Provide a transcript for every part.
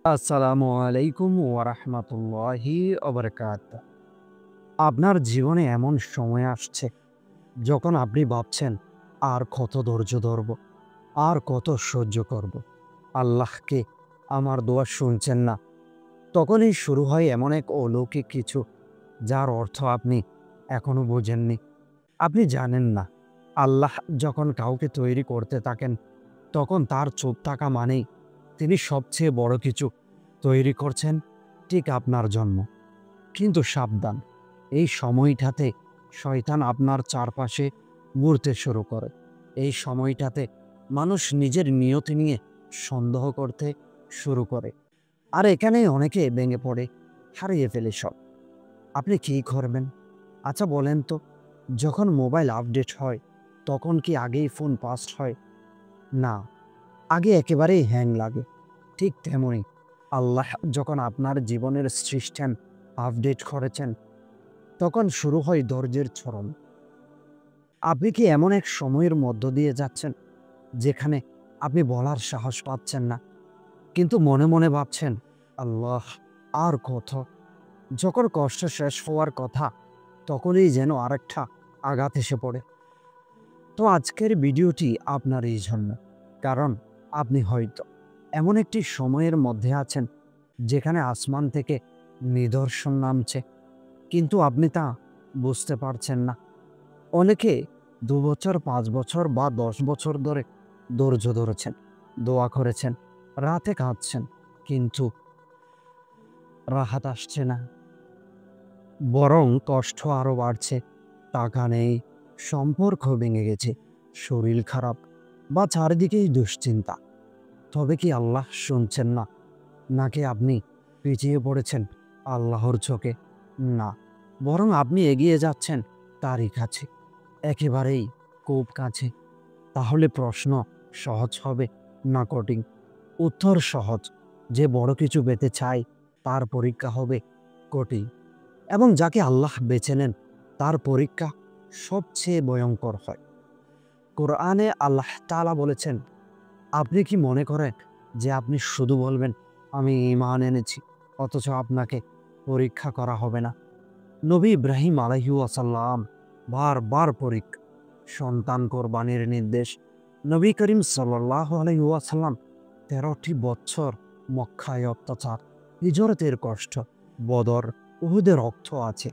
আসসালামু আলাইকুম ওয়া রাহমাতুল্লাহি ওয়া বারাকাতুহু। আপনার জীবনে এমন সময় আসছে যখন আপনি ভাবছেন, আর কত ধৈর্য ধরব? আর কত সহ্য করব? আল্লাহকে আমার দোয়া শুনছেন না। তখনই শুরু হয় এমন এক অলৌকিক কিছু, যার অর্থ আপনি এখনো বোঝেননি। আপনি জানেন না, আল্লাহ যখন কাউকে তৈরি করতে থাকেন, তখন তার চুপ থাকা মানেই তিনি সবচেয়ে বড় কিছু তৈরি করছেন ঠিক আপনার জন্য। কিন্তু সাবধান, এই সময়টাতে শয়তান আপনার চারপাশে ঘুরতে শুরু করে। এই সময়টাতে মানুষ নিজের নিয়তি নিয়ে সন্দেহ করতে শুরু করে। আর এখানেই অনেকে ভেঙে পড়ে, হারিয়ে ফেলে সব। আপনি কি করবেন? আচ্ছা বলেন তো, যখন মোবাইল আপডেট হয়, তখন কি আগেই ফোন ফাস্ট হয়? না, আগে একেবারেই হ্যাং লাগে। ঠিক তেমনই আল্লাহ যখন আপনার জীবনের সিস্টেম আপডেট করেছেন, তখন শুরু হয় ধৈর্যের চরম। আপনি কি এমন এক সময়ের মধ্য দিয়ে যাচ্ছেন, যেখানে আপনি বলার সাহস পাচ্ছেন না, কিন্তু মনে মনে ভাবছেন, আল্লাহ, আর কত? যখন কষ্ট শেষ হওয়ার কথা, তখনই যেন আরেকটা আঘাত এসে পড়ে। তো আজকের ভিডিওটি আপনার এই জন্য, কারণ আপনি হয়তো এমন একটি সময়ের মধ্যে আছেন, যেখানে আসমান থেকে নিদর্শন নামছে, কিন্তু আপনি তা বুঝতে পারছেন না। অনেকে ২ বছর, ৫ বছর বা ১০ বছর ধরে ধৈর্য ধরেছেন, দোয়া করেছেন, রাতে কাঁদছেন, কিন্তু রাহাত আসছে না। বরং কষ্ট আরো বাড়ছে। টাকা নেই, সম্পর্ক ভেঙে গেছে, শরীর খারাপ বা চারিদিকেই দুশ্চিন্তা। তবে কি আল্লাহ শুনছেন না? নাকি আপনি পিছিয়ে পড়েছেন আল্লাহর চোখে? না, বরং আপনি এগিয়ে যাচ্ছেন তারই কাছে, একেবারেই খুব কাছে। তাহলে প্রশ্ন সহজ হবে না কঠিন? উত্তর সহজ। যে বড় কিছু পেতে চায়, তার পরীক্ষা হবে কঠিন। এবং যাকে আল্লাহ বেছে নেন, তার পরীক্ষা সবচেয়ে ভয়ঙ্কর হয়। কোরআনে আল্লাহ তাআলা বলেছেন, আপনি কি মনে করেন যে আপনি শুধু বলবেন, আমি ঈমান এনেছি, অথচ আপনাকে পরীক্ষা করা হবে না? নবী ইব্রাহিম আলাইহিস সালাম বারবার পরীক্ষা, সন্তান কোরবানির নির্দেশ। নবী করিম সাল্লাল্লাহু আলাইহি ওয়াসাল্লাম ১৩টি বছর মক্কায় অত্যাচার, হিজরতের কষ্ট, বদর, উহুদের রক্ত আছে।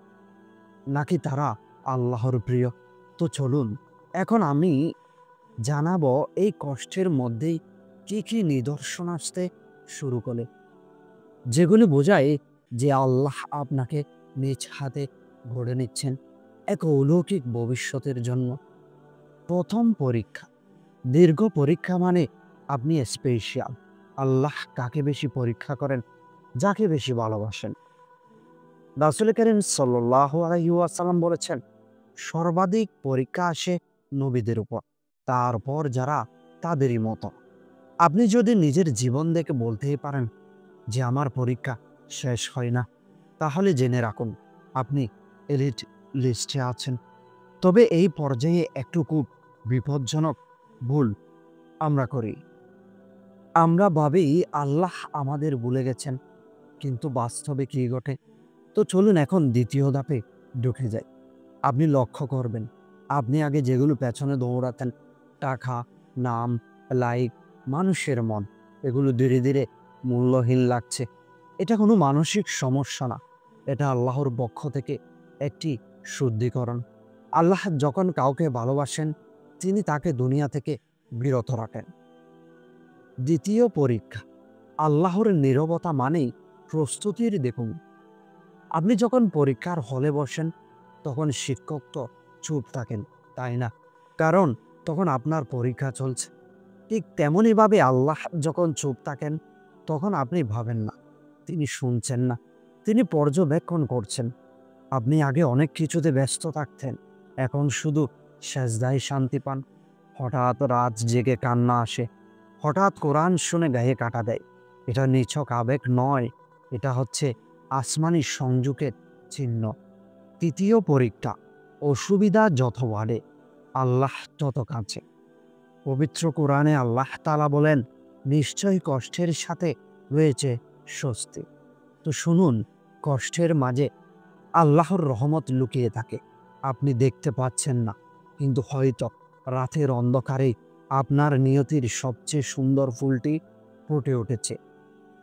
নাকি তারা আল্লাহর প্রিয়? তো চলুন এখন আমি জানাবো এই কষ্টের মধ্যেই কি কি নিদর্শন আসতে শুরু করে, যেগুলো বোঝায় যে আল্লাহ আপনাকে নিজ হাতে গড়ে নিচ্ছেন এক অলৌকিক ভবিষ্যতের জন্য। প্রথম পরীক্ষা। দীর্ঘ পরীক্ষা মানে আপনি স্পেশাল। আল্লাহ কাকে বেশি পরীক্ষা করেন? যাকে বেশি ভালোবাসেন। রাসূল করিম সাল্লাল্লাহু আলাইহি ওয়াসাল্লাম বলেছেন, সর্বাধিক পরীক্ষা আসে নবীদের উপর, তারপর যারা তাদেরই মতো। আপনি যদি নিজের জীবন দেখে বলতেই পারেন যে আমার পরীক্ষা শেষ হয় না, তাহলে জেনে রাখুন আপনি এলিট লিস্টে আছেন। তবে এই পর্যায়ে একটু খুব বিপজ্জনক ভুল আমরা করি। আমরা ভাবি আল্লাহ আমাদের ভুলে গেছেন, কিন্তু বাস্তবে কি ঘটে? তো চলুন এখন দ্বিতীয় ধাপে ঢুকে যাই। আপনি লক্ষ্য করবেন, আপনি আগে যেগুলো পেছনে দৌড়াতেন, টাকা, নাম, লাইক, মানুষের মন, এগুলো ধীরে ধীরে মূল্যহীন লাগছে। এটা কোনো মানসিক সমস্যা না, এটা আল্লাহর পক্ষ থেকে একটি শুদ্ধিকরণ। আল্লাহ যখন কাউকে ভালোবাসেন, তিনি তাকে দুনিয়া থেকে বিরত রাখেন। দ্বিতীয় পরীক্ষা। আল্লাহর নীরবতা মানেই প্রস্তুতির দেখুন। আপনি যখন পরীক্ষার হলে বসেন, তখন শিক্ষক তো চুপ থাকেন, তাই না? কারণ তখন আপনার পরীক্ষা চলছে। ঠিক তেমনইভাবে আল্লাহ যখন চুপ থাকেন, তখন আপনি ভাবেন না তিনি শুনছেন না, তিনি পর্যবেক্ষণ করছেন। আপনি আগে অনেক কিছুতে ব্যস্ত থাকতেন, এখন শুধু সেজদায় শান্তি পান। হঠাৎ রাত জেগে কান্না আসে, হঠাৎ কোরআন শুনে গায়ে কাটা দেয়। এটা নিছক আবেগ নয়, এটা হচ্ছে আসমানি সংযোগের চিহ্ন। তৃতীয় পরীক্ষা। অসুবিধা যত বাড়ে, আল্লাহ তত কাছে। পবিত্র কোরআনে আল্লাহ তাআলা বলেন, নিশ্চয়ই কষ্টের সাথে রয়েছে স্বস্তি। তো শুনুন, কষ্টের মাঝে আল্লাহর রহমত লুকিয়ে থাকে। আপনি দেখতে পাচ্ছেন না, কিন্তু হয়তো রাতের অন্ধকারে আপনার নিয়তির সবচেয়ে সুন্দর ফুলটি ফুটে উঠেছে।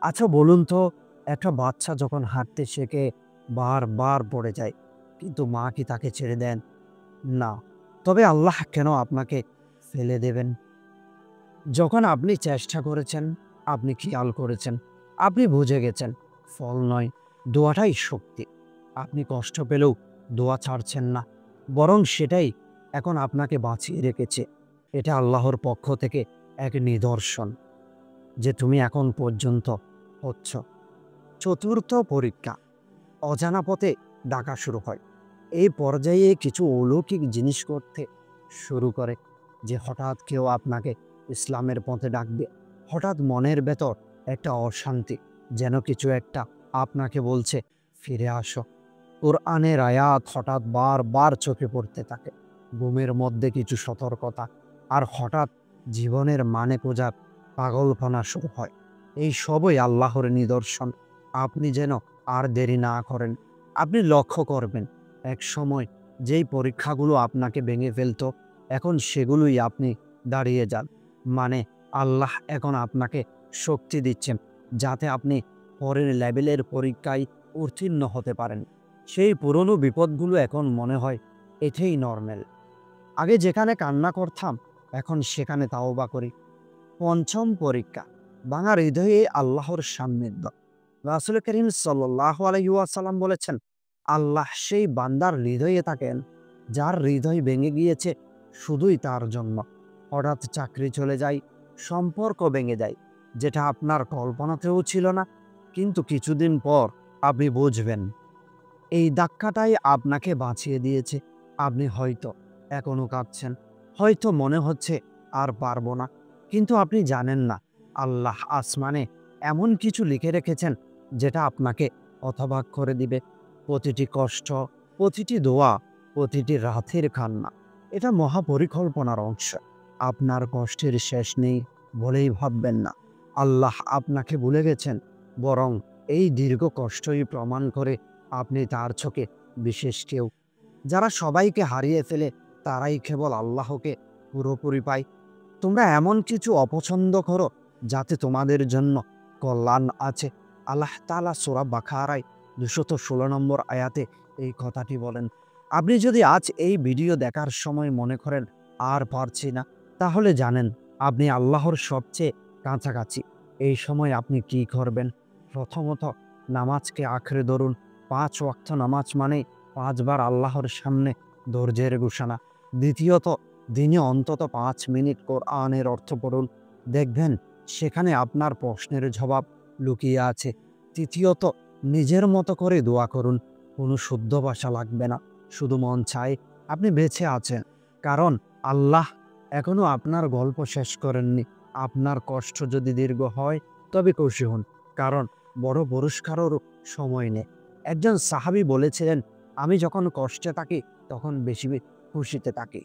আচ্ছা বলুন তো, একটা বাচ্চা যখন হাঁটতে শেখে বারবার পড়ে যায়, কিন্তু মা কি তাকে ছেড়ে দেন? না। তবে আল্লাহ কেন আপনাকে ফেলে দেবেন? যখন আপনি চেষ্টা করেছেন, আপনি খেয়াল করেছেন, আপনি বুঝে গেছেন, ফল নয়, দোয়াটাই শক্তি। আপনি কষ্ট পেলেও দোয়া ছাড়ছেন না, বরং সেটাই এখন আপনাকে বাঁচিয়ে রেখেছে। এটা আল্লাহর পক্ষ থেকে এক নিদর্শন যে তুমি এখন পর্যন্ত হচ্ছ। চতুর্থ পরীক্ষা, অজানা পথে ডাকা শুরু হয়। এই পর্যায়ে কিছু অলৌকিক জিনিস করতে শুরু করে, যে হঠাৎ কেউ আপনাকে ইসলামের পথে ডাকবে। হঠাৎ মনের ভেতর একটা অশান্তি, যেন কিছু একটা আপনাকে বলছে ফিরে আসো। কোরআনের আয়াত হঠাৎ বারবার চোখে পড়তে থাকে। ঘুমের মধ্যে কিছু সতর্কতা, আর হঠাৎ জীবনের মানে খোঁজার পাগলপনা শুরু হয়। এই সবই আল্লাহর নিদর্শন। আপনি যেন আর দেরি না করেন। আপনি লক্ষ্য করবেন, এক সময় যেই পরীক্ষাগুলো আপনাকে ভেঙে ফেলতো, এখন সেগুলোই আপনি দাঁড়িয়ে যান। মানে আল্লাহ এখন আপনাকে শক্তি দিচ্ছেন, যাতে আপনি পরের লেভেলের পরীক্ষায় উত্তীর্ণ হতে পারেন। সেই পুরনো বিপদগুলো এখন মনে হয় এটাই নরম্যাল। আগে যেখানে কান্না করতাম, এখন সেখানে তাওবা করি। পঞ্চম পরীক্ষা, ভাঙা হৃদয়ে আল্লাহর সান্নিধ্য। রাসূল করিম সাল্লাল্লাহু আলাইহি ওয়াসাল্লাম বলেছেন, আল্লাহ সেই বান্দার হৃদয়ে থাকেন যার হৃদয় ভেঙে গিয়েছে শুধুই তার জন্য। হঠাৎ চাকরি চলে যায়, সম্পর্ক ভেঙে যায়, যেটা আপনার কল্পনাতেও ছিল না, কিন্তু কিছুদিন পর আপনি বুঝবেন এই ধাক্কাটাই আপনাকে বাঁচিয়ে দিয়েছে। আপনি হয়তো এখনো কাঁদছেন, হয়তো মনে হচ্ছে আর পারবো না, কিন্তু আপনি জানেন না আল্লাহ আসমানে এমন কিছু লিখে রেখেছেন যেটা আপনাকে হতবাক করে দিবে। প্রতিটি কষ্ট, প্রতিটি দোয়া, প্রতিটি রাতের কান্না, এটা মহাপরিকল্পনার অংশ। আপনার কষ্টের শেষ নেই বলেই ভাববেন না আল্লাহ আপনাকে ভুলে গেছেন, বরং এই দীর্ঘ কষ্টই প্রমাণ করে আপনি তার চোখে বিশেষ কেউ। যারা সবাইকে হারিয়ে ফেলে, তারাই কেবল আল্লাহকে পুরোপুরি পায়। তোমরা এমন কিছু অপছন্দ করো যাতে তোমাদের জন্য কল্যাণ আছে। আল্লাহ তাআলা সূরা বাকারায় ২১৬ নম্বর আয়াতে এই কথাটি বলেন। আপনি যদি আজ এই ভিডিও দেখার সময় মনে করেন আর পারছি না, তাহলে জানেন আপনি আল্লাহর সবচেয়ে কাছাকাছি। এই সময় আপনি কি করবেন? প্রথমত, নামাজকে আঁকড়ে ধরুন। ৫ ওয়াক্ত নামাজ মানে ৫ বার আল্লাহর সামনে ধৈর্যের ঘোষণা। দ্বিতীয়ত, দিনে অন্তত ৫ মিনিট কোরআনের অর্থ পড়ুন। দেখবেন সেখানে আপনার প্রশ্নের জবাব লুকিয়ে আছে। তৃতীয়ত, নিজের মতো করে দোয়া করুন। কোনো শুদ্ধ ভাষা লাগবে না, শুধু মন চায় আপনি বেঁচে আছেন। কারণ আল্লাহ এখনো আপনার গল্প শেষ করেননি। আপনার কষ্ট যদি দীর্ঘ হয়, তবে খুশি হন, কারণ বড় পুরস্কারেরও সময় নেই। একজন সাহাবী বলেছিলেন, আমি যখন কষ্টে থাকি তখন বেশি খুশিতে থাকি।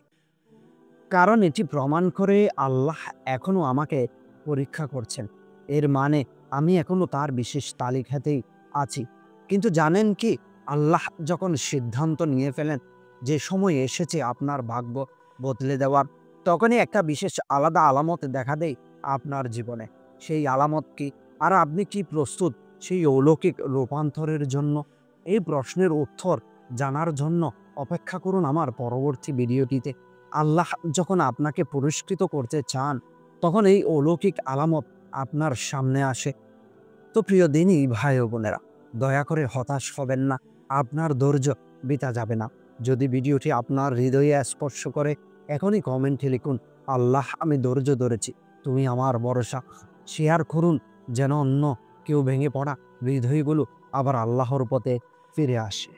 কারণ এটি প্রমাণ করে আল্লাহ এখনো আমাকে পরীক্ষা করছেন। এর মানে আমি এখনো তার বিশেষ তালিকাতেই আছি। কিন্তু জানেন কি? আল্লাহ যখন সিদ্ধান্ত নিয়ে ফেলেন যে সময় এসেছে আপনার ভাগ্য বদলে দেওয়ার, তখনই একটা বিশেষ আলাদা আলামত দেখা দেয় আপনার জীবনে। সেই আলামত কি? আর আপনি কি প্রস্তুত সেই অলৌকিক রূপান্তরের জন্য? এই প্রশ্নের উত্তর জানার জন্য অপেক্ষা করুন আমার পরবর্তী ভিডিওটিতে। আল্লাহ যখন আপনাকে পুরস্কৃত করতে চান, তখন এই অলৌকিক আলামত আপনার সামনে আসে। তো প্রিয় দিনই ভাই ও বোনেরা, দয়া করে হতাশ হবেন না। আপনার ধৈর্য বৃথা যাবে না। যদি ভিডিওটি আপনার হৃদয়ে স্পর্শ করে, এখনই কমেন্টে লিখুন, আল্লাহ আমি ধৈর্য ধরেছি, তুমি আমার ভরসা। শেয়ার করুন যেন অন্য কেউ ভেঙে পড়া হৃদয়গুলো আবার আল্লাহর পথে ফিরে আসে।